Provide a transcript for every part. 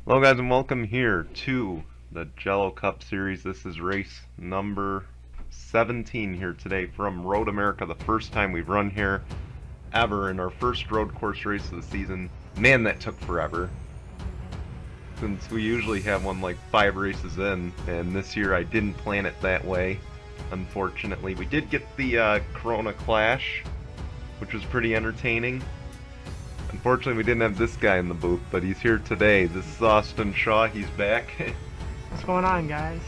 Hello guys, and welcome here to the Jello Cup Series. This is race number 17 here today from Road America. The first time we've run here ever in our first road course race of the season. Man, that took forever, since we usually have one like 5 races in, and this year I didn't plan it that way. Unfortunately, we did get the Corona Clash, which was pretty entertaining. Unfortunately, we didn't have this guy in the booth, but he's here today. This is Austin Shaw. He's back. What's going on, guys?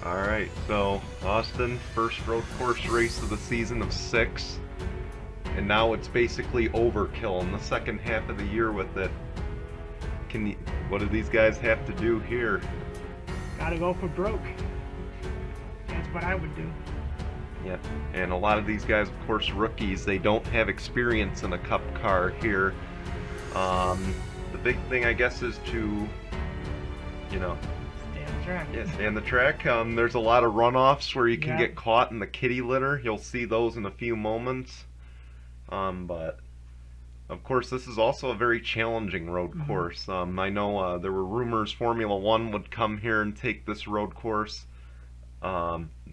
Alright, so Austin, first road course race of the season of 6. And now it's basically overkill in the second half of the year with it. What do these guys have to do here? Gotta go for broke. That's what I would do. Yep, and a lot of these guys, of course, rookies, they don't have experience in a cup car here. The big thing, I guess, is to, you know, stay on the track. Yeah, stay on the track. There's a lot of runoffs where you can get caught in the kitty litter. You'll see those in a few moments. But, of course, this is also a very challenging road course. I know there were rumors Formula One would come here and take this road course.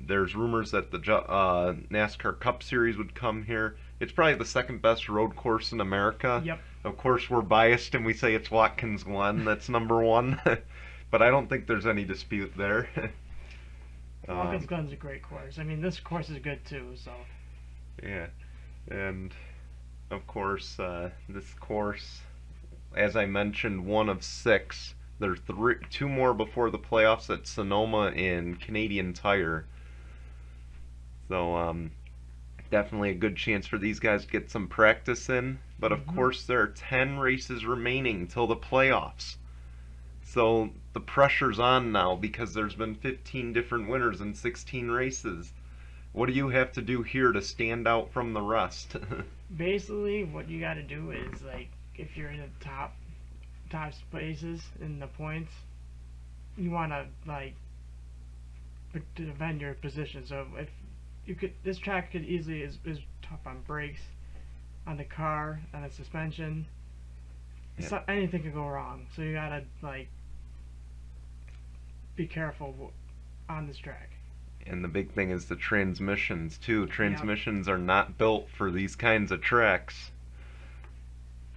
There's rumors that the NASCAR Cup Series would come here. It's probably the second best road course in America. Yep. Of course, we're biased and we say it's Watkins Glen. That's number 1. But I don't think there's any dispute there. Watkins Glen's a great course. I mean, this course is good too, so. Yeah. And, of course, this course, as I mentioned, 1 of 6. There's 2 more before the playoffs at Sonoma and Canadian Tire. So, definitely a good chance for these guys to get some practice in. But of course, there are 10 races remaining till the playoffs. So, the pressure's on now because there's been 15 different winners in 16 races. What do you have to do here to stand out from the rest? Basically, what you gotta do is, like, if you're in the top spaces in the points, you want to like defend your position. So if you could, this track could easily is tough on brakes, on the car, on the suspension. Yep. So anything could go wrong. So you gotta like be careful on this track. And the big thing is the transmissions too. Transmissions are not built for these kinds of tracks.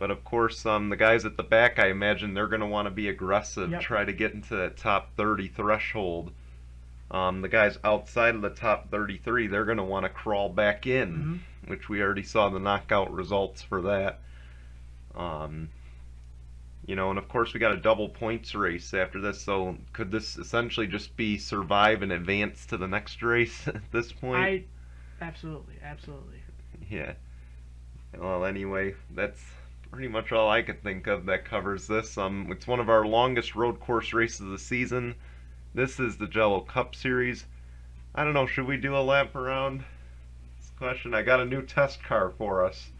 But of course, the guys at the back, I imagine they're going to want to be aggressive, try to get into that top 30 threshold. The guys outside of the top 33, they're going to want to crawl back in, which we already saw the knockout results for that. You know, and of course we got a double points race after this, so could this essentially just be survive and advance to the next race at this point? Absolutely. Yeah. Well, anyway, that's pretty much all I could think of that covers this. It's one of our longest road course races of the season. This is the Jello Cup Series. I don't know, should we do a lap around this question? I got a new test car for us.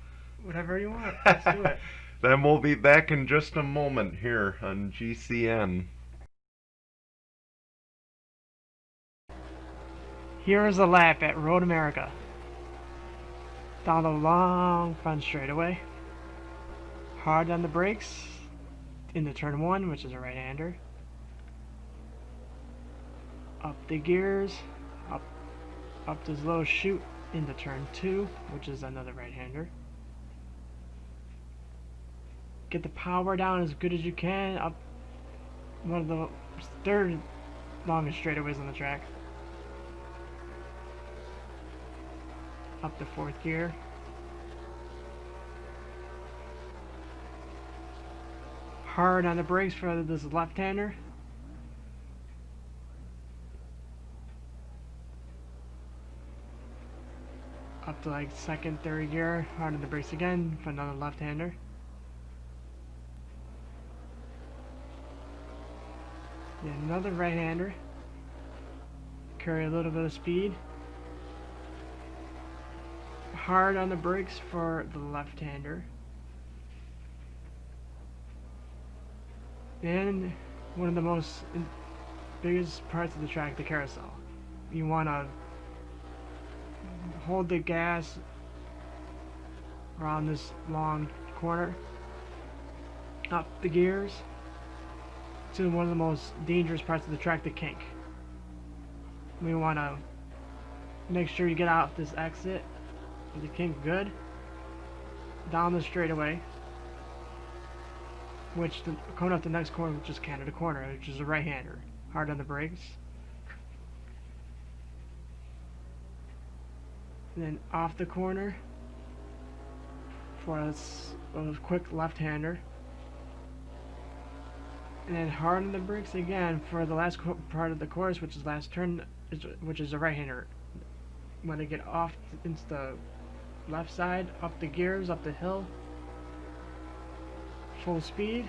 Whatever you want, let's do it. Then we'll be back in just a moment here on GCN. Here is a lap at Road America. Down the long front straightaway. Hard on the brakes into turn 1, which is a right-hander. Up the gears, up this low chute into turn 2, which is another right-hander. Get the power down as good as you can up one of the 3rd longest straightaways on the track. Up the 4th gear. Hard on the brakes for this left-hander. up to like second, third gear, hard on the brakes again for another left-hander. Then another right-hander. Carry a little bit of speed. Hard on the brakes for the left-hander. And one of the most biggest parts of the track, the carousel. You want to hold the gas around this long corner, up the gears to one of the most dangerous parts of the track, the kink. We want to make sure you get out this exit with the kink good, down the straightaway, coming up the next corner, which is Canada corner, which is a right-hander, hard on the brakes. And then off the corner for a quick left-hander. And then hard on the brakes again for the last part of the course, which is last turn, which is a right-hander. When they get off into the left side, up the gears, up the hill, full speed,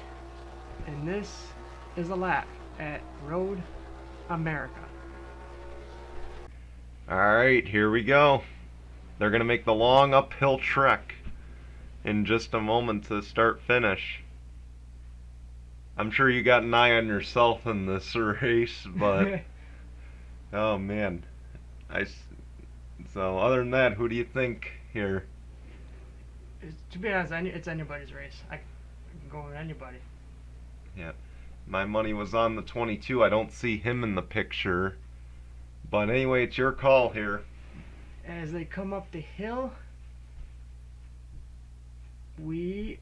and this is a lap at Road America. Alright, here we go. They're going to make the long uphill trek in just a moment to start finish. I'm sure you got an eye on yourself in this race, but oh man. So other than that, who do you think here? To be honest, it's anybody's race. I can go with anybody. Yeah. My money was on the 22. I don't see him in the picture. But anyway, it's your call here. As they come up the hill, the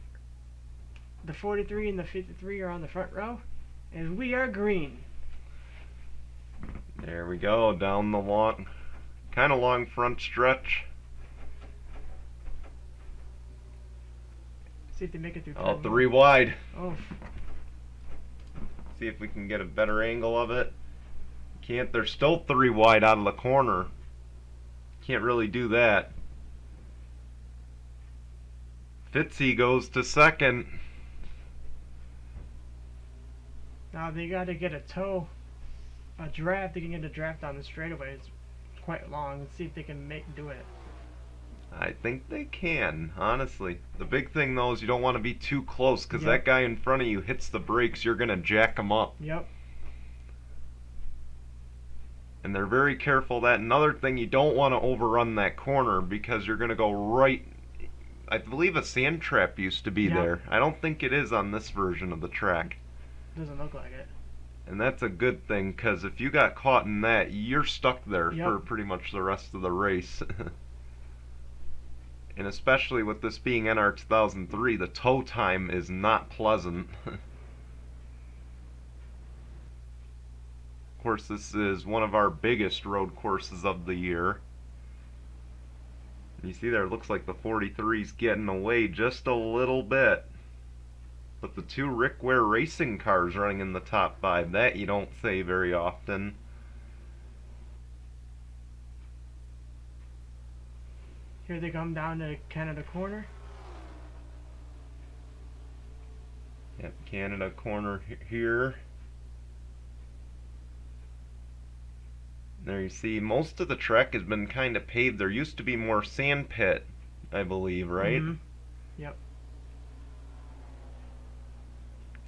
43 and the 53 are on the front row, and we are green. There we go, down the kind of long front stretch. See if they make it through. Oh, 3 wide. Oh. See if we can get a better angle of it. Can't. They're still 3 wide out of the corner. Can't really do that. Fitzy goes to second. Now they got to get a draft. They can get a draft on the straightaway. It's quite long. Let's see if they can do it. I think they can, honestly. The big thing though is you don't want to be too close, because Yep. that guy in front of you hits the brakes, you're going to jack him up. Yep. And they're very careful that. Another thing, you don't want to overrun that corner, because you're going to go right. I believe a sand trap used to be Yep. there. I don't think it is on this version of the track. Doesn't look like it. And that's a good thing, because if you got caught in that, you're stuck there Yep. for pretty much the rest of the race. And especially with this being NR 2003, the tow time is not pleasant. Of course, this is one of our biggest road courses of the year. You see there, it looks like the 43's getting away just a little bit. But the 2 Rick Ware racing cars running in the top 5, that you don't say very often. Here they come down to Canada corner. Yep, Canada corner here. There you see, most of the track has been kind of paved. There used to be more sand pit, I believe, right? Mm-hmm. Yep.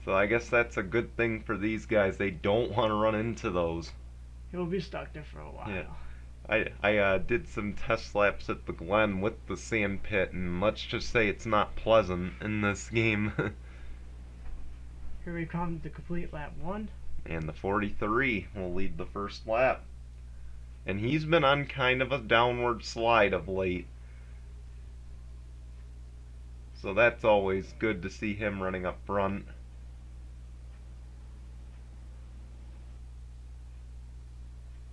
So I guess that's a good thing for these guys. They don't want to run into those. He'll be stuck there for a while. Yeah. I did some test laps at the Glen with the sand pit, and let's just say it's not pleasant in this game. Here we come to complete lap 1. And the 43 will lead the first lap. And he's been on kind of a downward slide of late. So that's always good to see him running up front.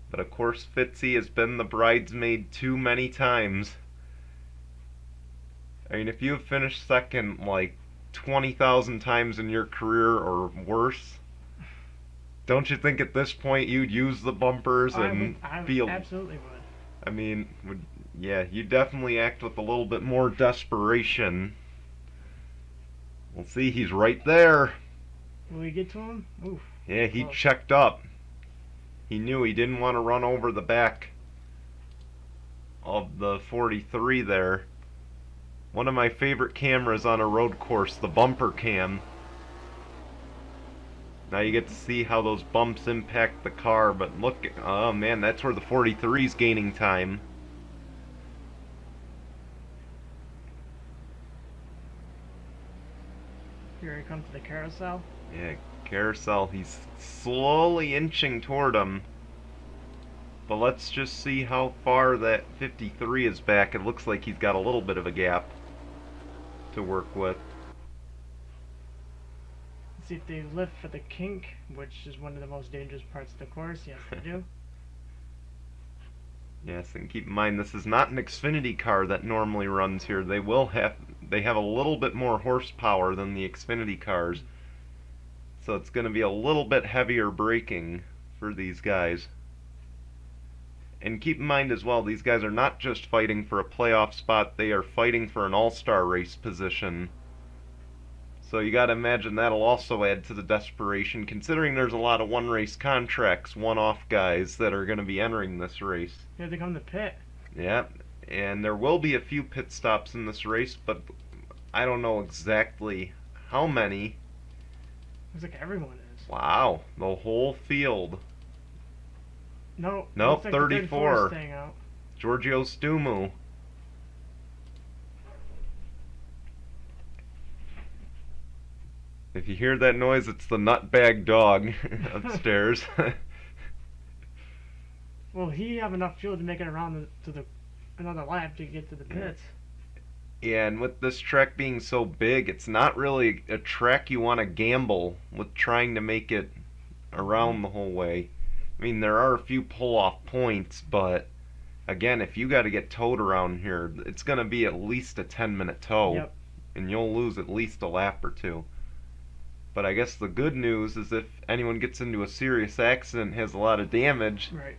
But of course, Fitzy has been the bridesmaid too many times. I mean, if you have finished second like 20,000 times in your career or worse, don't you think at this point you'd use the bumpers and I feel? absolutely would. I mean, yeah, you definitely act with a little bit more desperation. We'll see, he's right there. Will we get to him? Oof. Yeah, he Close. checked up. He knew he didn't want to run over the back of the 43 there. One of my favorite cameras on a road course, the bumper cam. Now you get to see how those bumps impact the car, but look, oh man, that's where the 43 is gaining time. Here he comes to the carousel. Yeah, carousel, he's slowly inching toward him. But let's just see how far that 53 is back. It looks like he's got a little bit of a gap to work with. Let's see if they lift for the kink, which is one of the most dangerous parts of the course. Yes, they do. Yes, and keep in mind this is not an Xfinity car that normally runs here. They have a little bit more horsepower than the Xfinity cars. So it's going to be a little bit heavier braking for these guys. And keep in mind as well, these guys are not just fighting for a playoff spot, they are fighting for an all-star race position. So you gotta imagine that'll also add to the desperation, considering there's a lot of one-race contracts, one-off guys that are going to be entering this race. Here they come to pit. Yeah, and there will be a few pit stops in this race, but I don't know exactly how many. Looks like everyone is. Wow, the whole field. No, Nope, looks like 34. The 34 is staying out. Giorgio Stumu. If you hear that noise, it's the nutbag dog upstairs. Well, he have enough fuel to make it around to the another lap to get to the pits. Yeah, and with this track being so big, it's not really a track you want to gamble with trying to make it around the whole way. I mean, there are a few pull-off points, but again, if you got to get towed around here, it's going to be at least a 10-minute tow. Yep. And you'll lose at least a lap or two. But I guess the good news is if anyone gets into a serious accident, has a lot of damage, Right.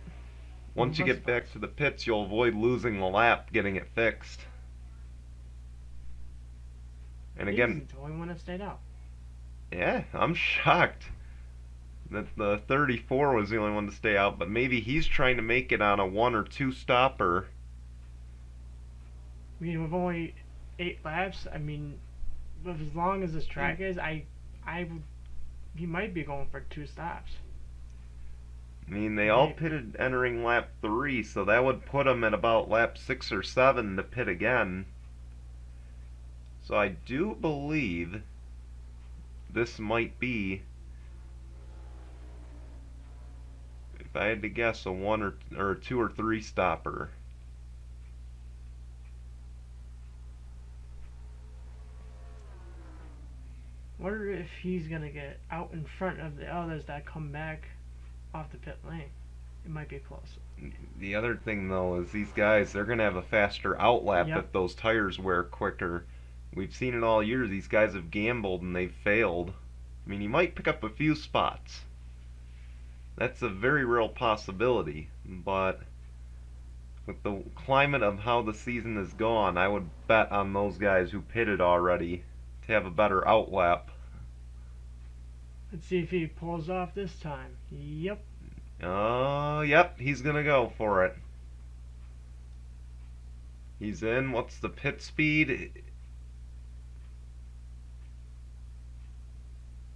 once you get back to the pits, you'll avoid losing the lap getting it fixed. And again, He's the only one that stayed out. yeah, I'm shocked that the 34 was the only one to stay out, but maybe he's trying to make it on a 1 or 2 stopper. I mean, with only 8 laps, I mean, with as long as this track is, he might be going for 2 stops. I mean, they all pitted entering lap 3, so that would put him at about lap 6 or 7 to pit again. So I do believe this might be, if I had to guess, a 1 or 2 or 3 stopper. Wonder if he's gonna get out in front of the others that come back off the pit lane. It might be close. The other thing though is these guys, they're gonna have a faster outlap Yep. if those tires wear quicker. We've seen it all year. These guys have gambled and they've failed. I mean, you might pick up a few spots. That's a very real possibility, but with the climate of how the season has gone, I would bet on those guys who pitted already to have a better outlap. Let's see if he pulls off this time. Yep. Oh, yep, he's gonna go for it. He's in. What's the pit speed?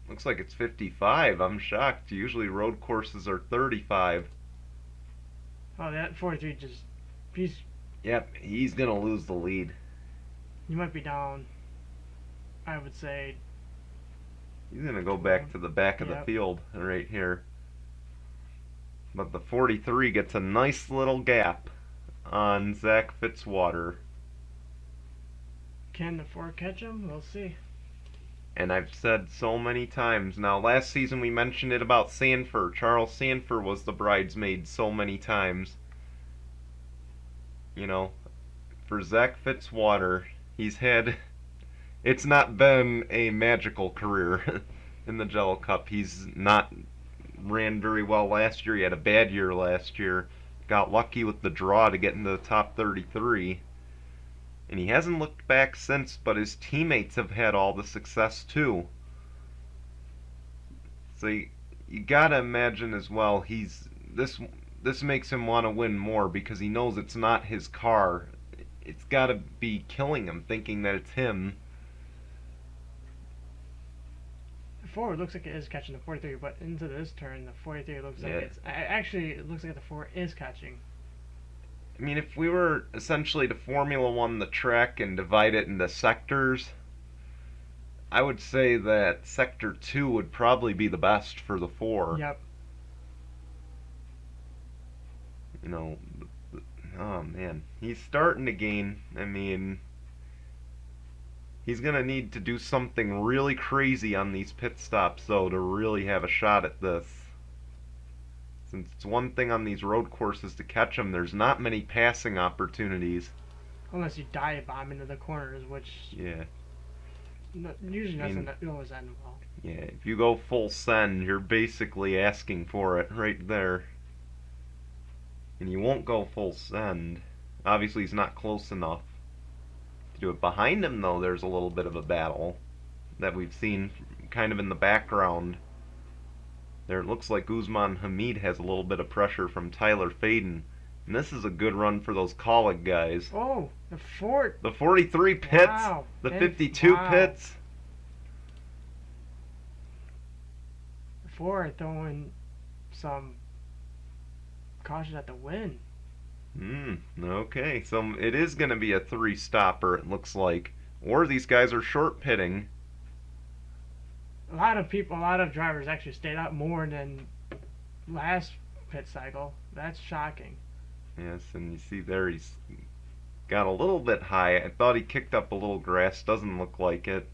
Looks like it's 55. I'm shocked. Usually road courses are 35. Oh, that 43 just... Yep, he's gonna lose the lead. You might be down, I would say. He's gonna go back to the back of the Yep. field right here. But the 43 gets a nice little gap on Zach Fitzwater. Can the 4 catch him? We'll see. And I've said so many times now, last season we mentioned it about Sanford. Charles Sanford was the bridesmaid so many times. You know, for Zach Fitzwater, it's not been a magical career in the Jello Cup. He's not ran very well last year. He had a bad year last year. got lucky with the draw to get into the top 33. And he hasn't looked back since, but his teammates have had all the success too. So you gotta imagine as well, this makes him want to win more because he knows it's not his car. It's gotta be killing him, thinking that it's him. The forward looks like it is catching the 43, but into this turn, the 43 looks like it's actually it looks like the forward is catching. I mean, if we were essentially to Formula One the track and divide it into sectors, I would say that Sector 2 would probably be the best for the 4. Yep. You know, oh man, he's starting to gain. I mean, he's going to need to do something really crazy on these pit stops, though, to really have a shot at this. Since it's one thing on these road courses to catch him, there's not many passing opportunities. Unless you dive bomb into the corners, which usually doesn't always end well. Yeah, if you go full send, you're basically asking for it right there. And you won't go full send. Obviously, he's not close enough to do it. Behind him, though, there's a little bit of a battle that we've seen kind of in the background. There, it looks like Guzman Hamid has a little bit of pressure from Tyler Faden. And this is a good run for those Colleague guys. Oh, the 43 pits, wow. The 52 pits. The 4 are throwing some caution at the win. Okay, so it is going to be a 3-stopper, it looks like. Or these guys are short pitting. A lot of drivers actually stayed out more than last pit cycle. That's shocking. Yes, and you see there he's got a little bit high. I thought he kicked up a little grass. Doesn't look like it.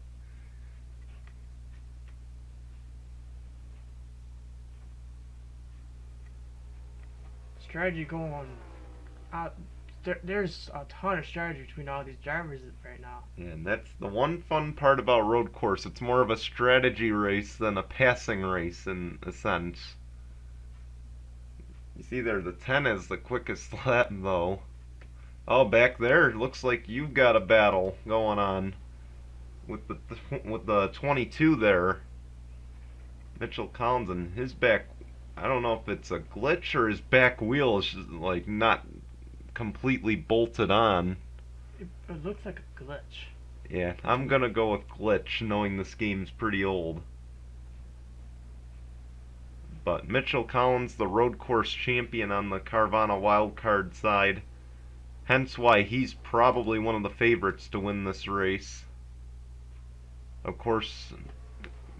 Strategy going out. There's a ton of strategy between all these drivers right now. Yeah, and that's the one fun part about road course. It's more of a strategy race than a passing race in a sense. You see there, the 10 is the quickest lap, though. Oh, back there, it looks like you've got a battle going on with the 22 there. Mitchell Collins and his back. I don't know if it's a glitch or his back wheel is just, like, not completely bolted on. It looks like a glitch. Yeah, I'm gonna go with glitch, knowing this game's pretty old. But Mitchell Collins, the road course champion on the Carvana wildcard side, hence why he's probably one of the favorites to win this race. Of course,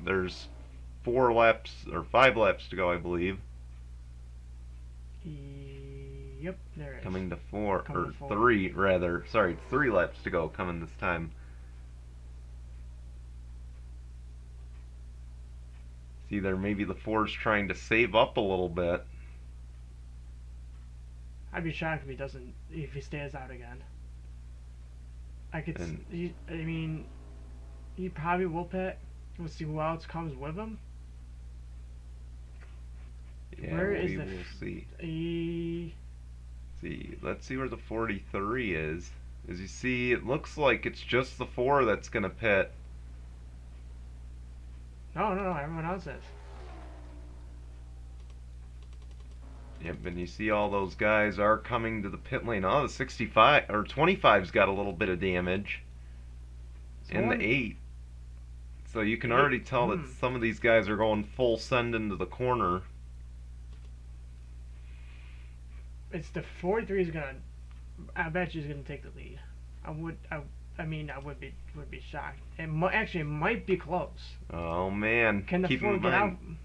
there's 4 laps or 5 laps to go, I believe. Yep, there it is. Coming to 4 or 3 rather. Sorry, 3 laps to go coming this time. See there, maybe the 4's trying to save up a little bit. I'd be shocked if he stays out again. I mean, he probably will pit. We'll see who else comes with him. Yeah, where we is will see. Let's see where the 43 is. As you see, it looks like it's just the 4 that's gonna pit. No, everyone else is. Yep, and you see all those guys are coming to the pit lane. Oh, the 65 or 25's got a little bit of damage. And the 8. So you can already tell that some of these guys are going full send into the corner. It's the 43 is gonna. I bet you he's gonna take the lead. I would be shocked. It might be close. Oh man! Can the Keep 4 in get out mind.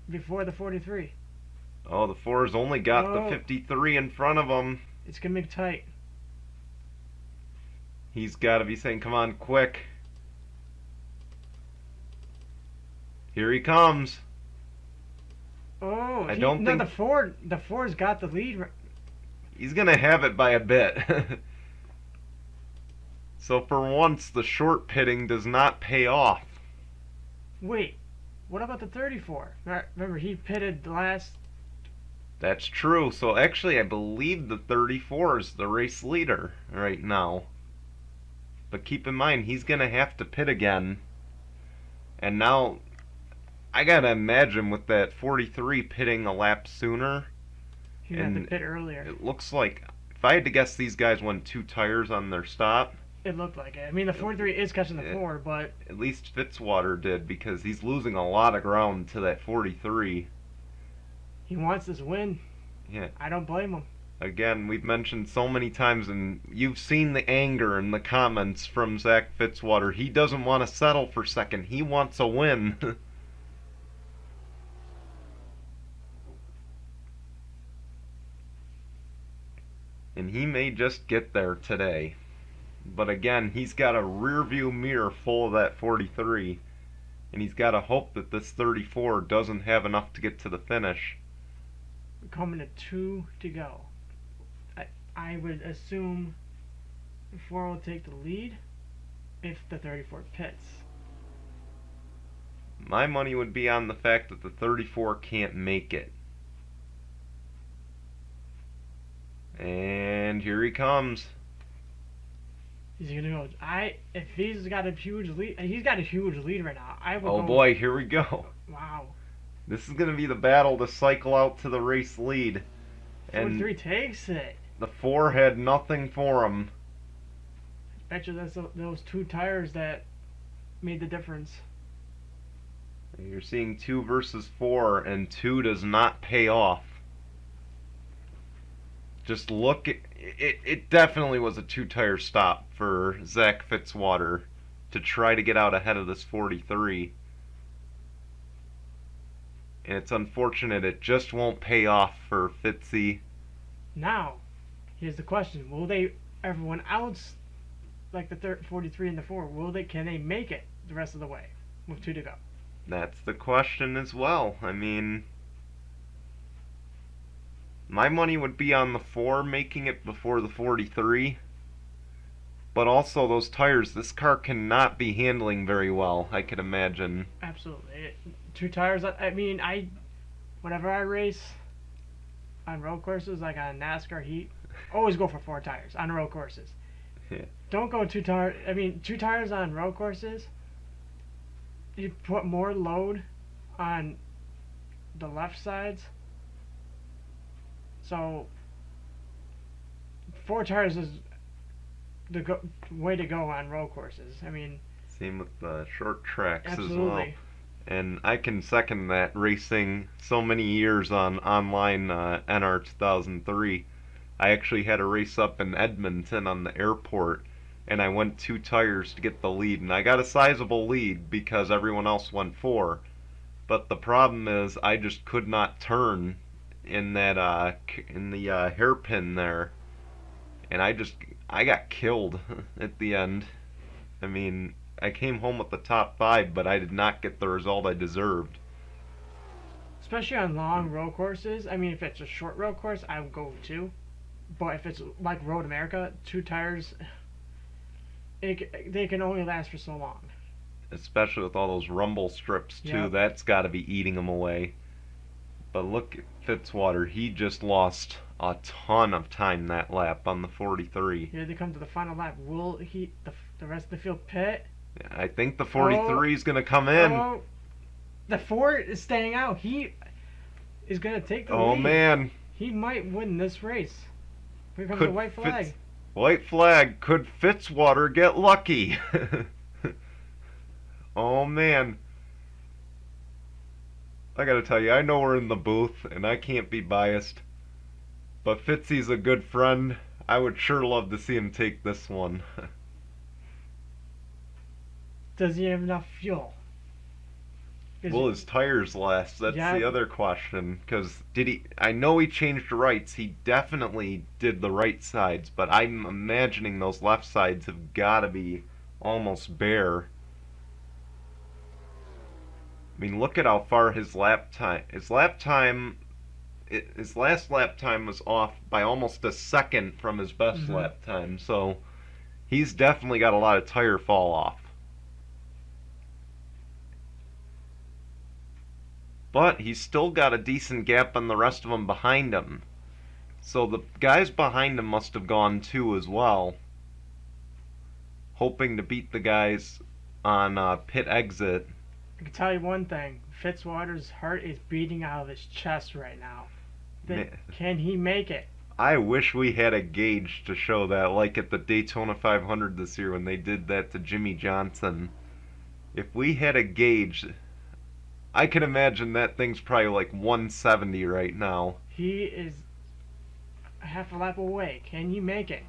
before the 43? Oh, the 4's only got the 53 in front of him. It's gonna be tight. He's got to be saying, "Come on, quick!" Here he comes. Oh, think the Ford's got the lead. He's gonna have it by a bit. So for once, the short pitting does not pay off. Wait, what about the 34? Remember, he pitted the last That's true. So actually, I believe the 34 is the race leader right now. But keep in mind, he's going to have to pit again. And now, I got to imagine with that 43 pitting a lap sooner. He had to pit earlier. It looks like, if I had to guess, these guys went 2 tires on their stop. It looked like it. I mean, the 43 is catching the 4, but... At least Fitzwater did, because he's losing a lot of ground to that 43. He wants this win. Yeah. I don't blame him. Again, we've mentioned so many times, and you've seen the anger in the comments from Zach Fitzwater. He doesn't want to settle for second. He wants a win. And he may just get there today. But again, he's got a rear view mirror full of that 43. And he's got to hope that this 34 doesn't have enough to get to the finish. We're coming to 2 to go. I would assume the 4 will take the lead if the 34 pits. My money would be on the fact that the 34 can't make it. And here he comes. Is he gonna go? If he's got a huge lead, he's got a huge lead right now. Oh boy, here we go. Wow. This is gonna be the battle to cycle out to the race lead. 43 takes it. The 4 had nothing for him. I bet you that's those 2 tires that made the difference. You're seeing 2 versus 4, and 2 does not pay off. Just look at it. It definitely was a 2-tire stop for Zach Fitzwater to try to get out ahead of this 43. And it's unfortunate it just won't pay off for Fitzy. Now, here's the question: will everyone else, like the 43 and the 4, can they make it the rest of the way with 2 to go? That's the question as well. I mean, my money would be on the 4 making it before the 43. But also those tires, this car cannot be handling very well, I could imagine. Absolutely. 2 tires, I mean, whenever I race on road courses, like on NASCAR Heat, always go for 4 tires on road courses. Yeah. Don't go 2 tires. I mean, 2 tires on road courses, you put more load on the left sides. So 4 tires is the way to go on road courses. I mean, same with the short tracks absolutely. As well. And I can second that. Racing so many years on online NR 2003, I actually had a race up in Edmonton on the airport, and I went 2 tires to get the lead, and I got a sizable lead because everyone else went 4. But the problem is I just could not turn in that in the hairpin there, and I got killed at the end. I mean, I came home with the top 5, but I did not get the result I deserved. Especially on long road courses. I mean, if it's a short road course, I would go 2. But if it's like Road America, 2 tires, they can only last for so long. Especially with all those rumble strips too. Yep. That's got to be eating them away. But look at Fitzwater. He just lost a ton of time that lap on the 43. Here they come to the final lap. Will the rest of the field pit? I think the 43 is going to come in. Oh, the 4 is staying out. He is going to take the lead. Oh, man. He might win this race. Here comes the white flag. White flag. Could Fitzwater get lucky? Oh, man. I gotta tell you, I know we're in the booth, and I can't be biased, but Fitzy's a good friend. I would sure love to see him take this one. Does he have enough fuel? Will his tires last? That's the other question. Because I know he changed rights. He definitely did the right sides, but I'm imagining those left sides have got to be almost bare. I mean, look at how far his lap time. His last lap time was off by almost a second from his best lap time. So he's definitely got a lot of tire fall off. but he's still got a decent gap on the rest of them behind him. So the guys behind him must have gone too as well, hoping to beat the guys on pit exit. I can tell you one thing: Fitzwater's heart is beating out of his chest right now. Can he make it? I wish we had a gauge to show that, like at the Daytona 500 this year when they did that to Jimmy Johnson. If we had a gauge, I can imagine that thing's probably like 170 right now. He is half a lap away. Can he make it?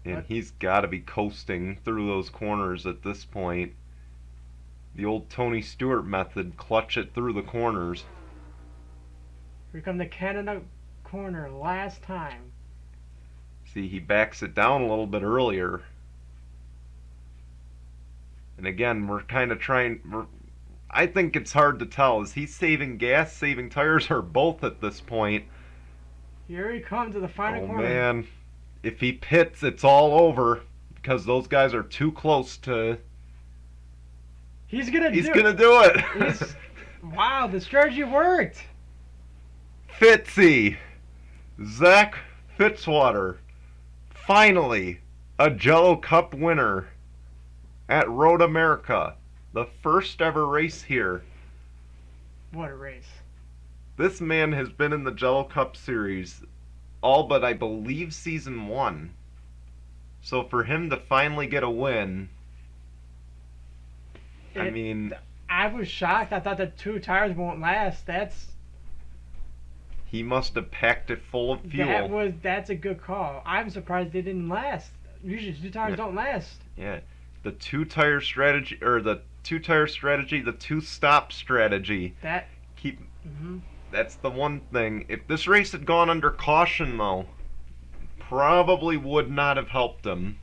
And he's got to be coasting through those corners at this point. The old Tony Stewart method, clutch it through the corners. Here come the Canada corner last time. See, he backs it down a little bit earlier. And again, we're kind of I think it's hard to tell. Is he saving gas, saving tires, or both at this point? Here he comes to the final corner. Oh man, if he pits, it's all over because those guys are too close to. He's gonna do it. Wow, the strategy worked. Fitzy, Zach Fitzwater, finally a Jello Cup winner at Road America, the first ever race here. What a race. This man has been in the Jello Cup series all but I believe season 1. So for him to finally get a win, I was shocked. I thought the 2 tires won't last. He must have packed it full of fuel. That's a good call. I'm surprised they didn't last. Usually 2 tires don't last. Yeah. The 2-tire strategy, or the 2-tire strategy, the 2-stop strategy. That's the one thing. If this race had gone under caution, though, probably would not have helped him.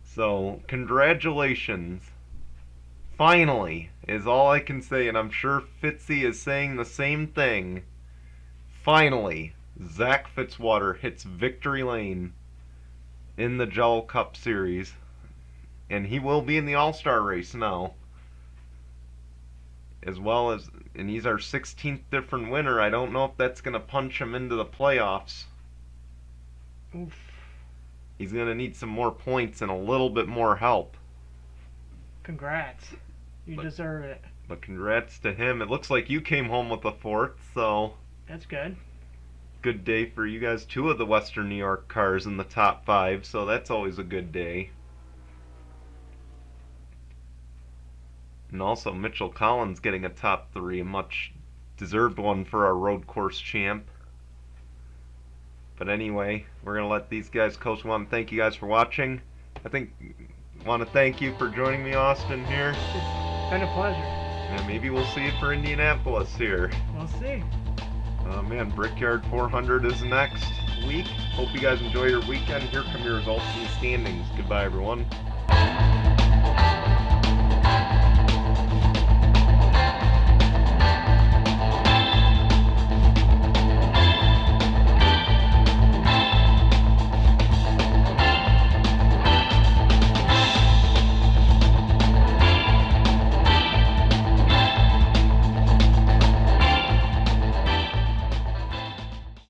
So, congratulations. Finally, is all I can say, and I'm sure Fitzy is saying the same thing. Finally, Zach Fitzwater hits victory lane in the Jello Cup Series, and he will be in the All-Star race now. And he's our 16th different winner. I don't know if that's going to punch him into the playoffs. Oof. He's going to need some more points and a little bit more help. Congrats. You deserve it. But congrats to him. It looks like you came home with a 4th, so... That's good. Good day for you guys. 2 of the Western New York cars in the top 5, so that's always a good day. And also Mitchell Collins getting a top 3, a much deserved one for our road course champ. But anyway, we're going to let these guys coast. We want to thank you guys for watching. I want to thank you for joining me, Austin, here. It's been a pleasure. And maybe we'll see you for Indianapolis here. We'll see. Oh man, Brickyard 400 is next week. Hope you guys enjoy your weekend. Here come your results and standings. Goodbye, everyone.